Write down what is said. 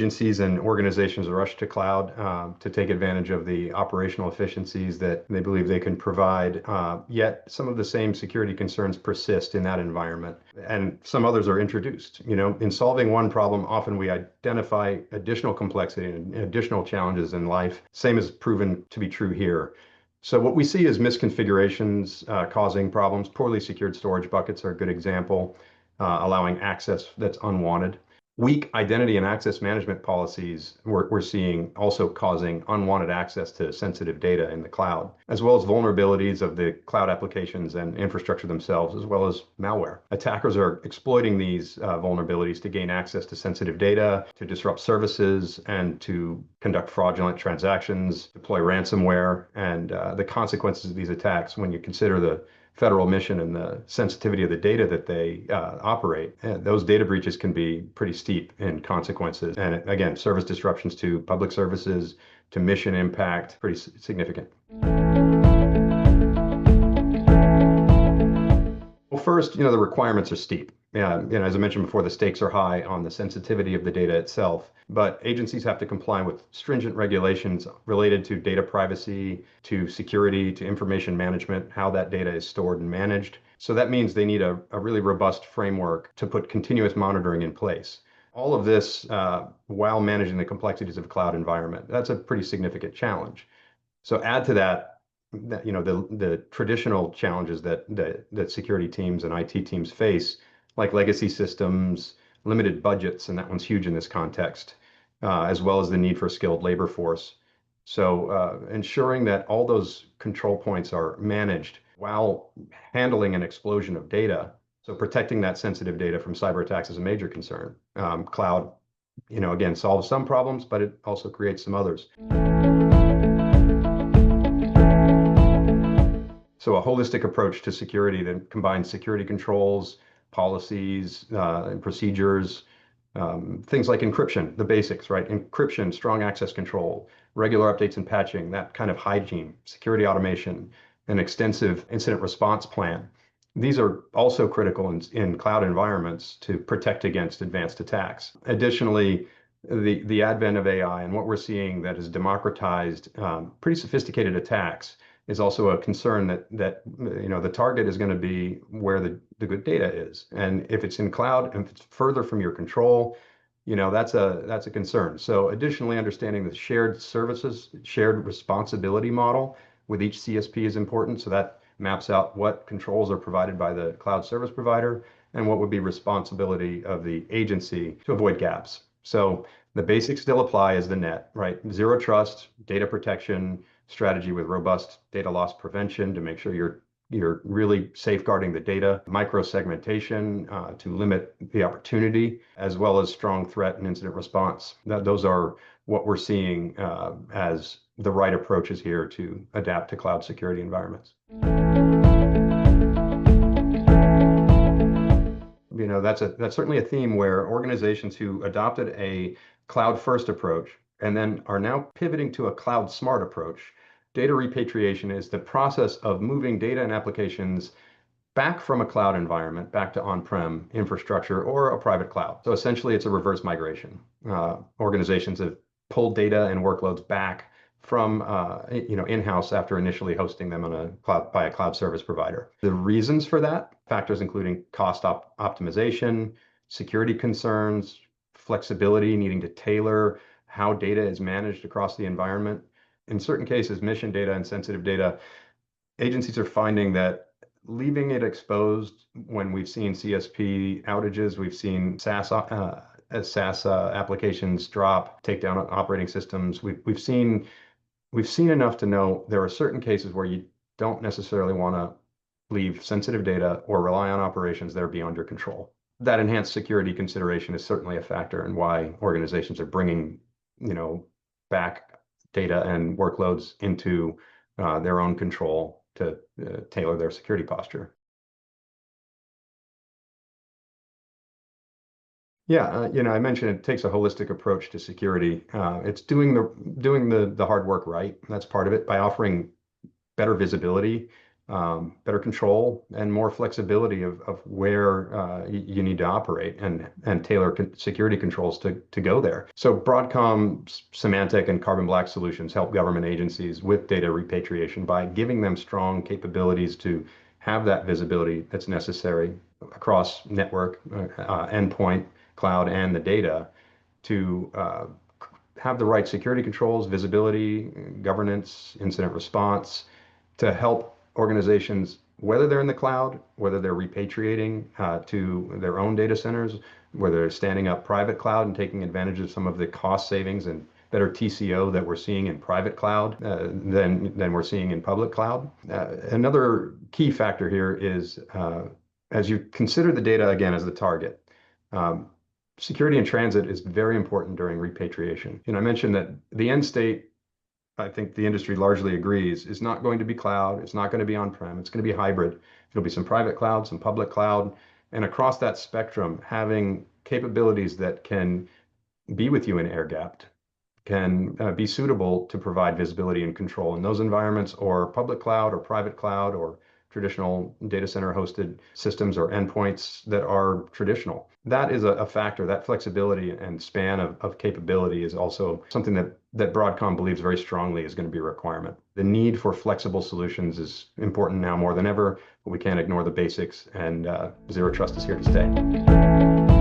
agencies and organizations rush to cloud to take advantage of the operational efficiencies that they believe they can provide. Yet some of the same security concerns persist in that environment, and some others are introduced. In solving one problem, often we identify additional complexity and additional challenges in life. Same is proven to be true here. So what we see is misconfigurations causing problems. Poorly secured storage buckets are a good example, allowing access that's unwanted. Weak identity and access management policies we're seeing also causing unwanted access to sensitive data in the cloud, as well as vulnerabilities of the cloud applications and infrastructure themselves, as well as malware. Attackers are exploiting these vulnerabilities to gain access to sensitive data, to disrupt services, and to conduct fraudulent transactions, deploy ransomware. And the consequences of these attacks, when you consider the federal mission and the sensitivity of the data that they operate, those data breaches can be pretty steep in consequences. And again, service disruptions to public services, to mission impact, pretty significant. Well, first, the requirements are steep. As I mentioned before, the stakes are high on the sensitivity of the data itself, but agencies have to comply with stringent regulations related to data privacy, to security, to information management, how that data is stored and managed. So that means they need a really robust framework to put continuous monitoring in place. All of this while managing the complexities of a cloud environment. That's a pretty significant challenge. So add to that, the traditional challenges that security teams and IT teams face, like legacy systems, limited budgets, and that one's huge in this context, as well as the need for a skilled labor force. So ensuring that all those control points are managed while handling an explosion of data. So protecting that sensitive data from cyber attacks is a major concern. Cloud, again, solves some problems, but it also creates some others. So a holistic approach to security that combines security controls, policies, and procedures, things like encryption, the basics, right? Encryption, strong access control, regular updates and patching, that kind of hygiene, security automation, an extensive incident response plan. These are also critical in cloud environments to protect against advanced attacks. Additionally, the advent of AI and what we're seeing that has democratized pretty sophisticated attacks is also a concern that the target is going to be where the good data is. And if it's in cloud and if it's further from your control, that's a concern. So additionally, understanding the shared services, shared responsibility model with each CSP is important. So that maps out what controls are provided by the cloud service provider and what would be responsibility of the agency to avoid gaps. So the basics still apply as the net, right? Zero trust, data protection strategy with robust data loss prevention to make sure you're really safeguarding the data, micro-segmentation to limit the opportunity, as well as strong threat and incident response. Those are what we're seeing as the right approaches here to adapt to cloud security environments. That's certainly a theme where organizations who adopted a cloud-first approach and then are now pivoting to a cloud-smart approach. Data repatriation is the process of moving data and applications back from a cloud environment, back to on-prem infrastructure or a private cloud. So essentially, it's a reverse migration. Organizations have pulled data and workloads back from in-house after initially hosting them on by a cloud service provider. The reasons for that, factors including cost optimization, security concerns, flexibility, needing to tailor how data is managed across the environment. In certain cases, mission data and sensitive data, agencies are finding that leaving it exposed when we've seen CSP outages, we've seen SaaS applications drop, take down operating systems. We've seen enough to know there are certain cases where you don't necessarily want to leave sensitive data or rely on operations that are beyond your control. That enhanced security consideration is certainly a factor in why organizations are bringing, back data and workloads into their own control to tailor their security posture. Yeah, I mentioned it takes a holistic approach to security. It's doing the hard work right. That's part of it by offering better visibility better control, and more flexibility of where you need to operate, and tailor security controls to go there. So Broadcom's Symantec and Carbon Black solutions help government agencies with data repatriation by giving them strong capabilities to have that visibility that's necessary across network, endpoint, cloud, and the data to have the right security controls, visibility, governance, incident response to help organizations, whether they're in the cloud, whether they're repatriating to their own data centers, whether they're standing up private cloud and taking advantage of some of the cost savings and better TCO that we're seeing in private cloud than we're seeing in public cloud. Another key factor here is as you consider the data again as the target, security in transit is very important during repatriation. I mentioned that the end state, I think the industry largely agrees, is not going to be cloud. It's not going to be on-prem. It's going to be hybrid. There'll be some private cloud, some public cloud, and across that spectrum, having capabilities that can be with you in air-gapped, can be suitable to provide visibility and control in those environments, or public cloud or private cloud or traditional data center hosted systems or endpoints that are traditional. That is a factor. That flexibility and span of capability is also something that Broadcom believes very strongly is going to be a requirement. The need for flexible solutions is important now more than ever, but we can't ignore the basics, and Zero Trust is here to stay.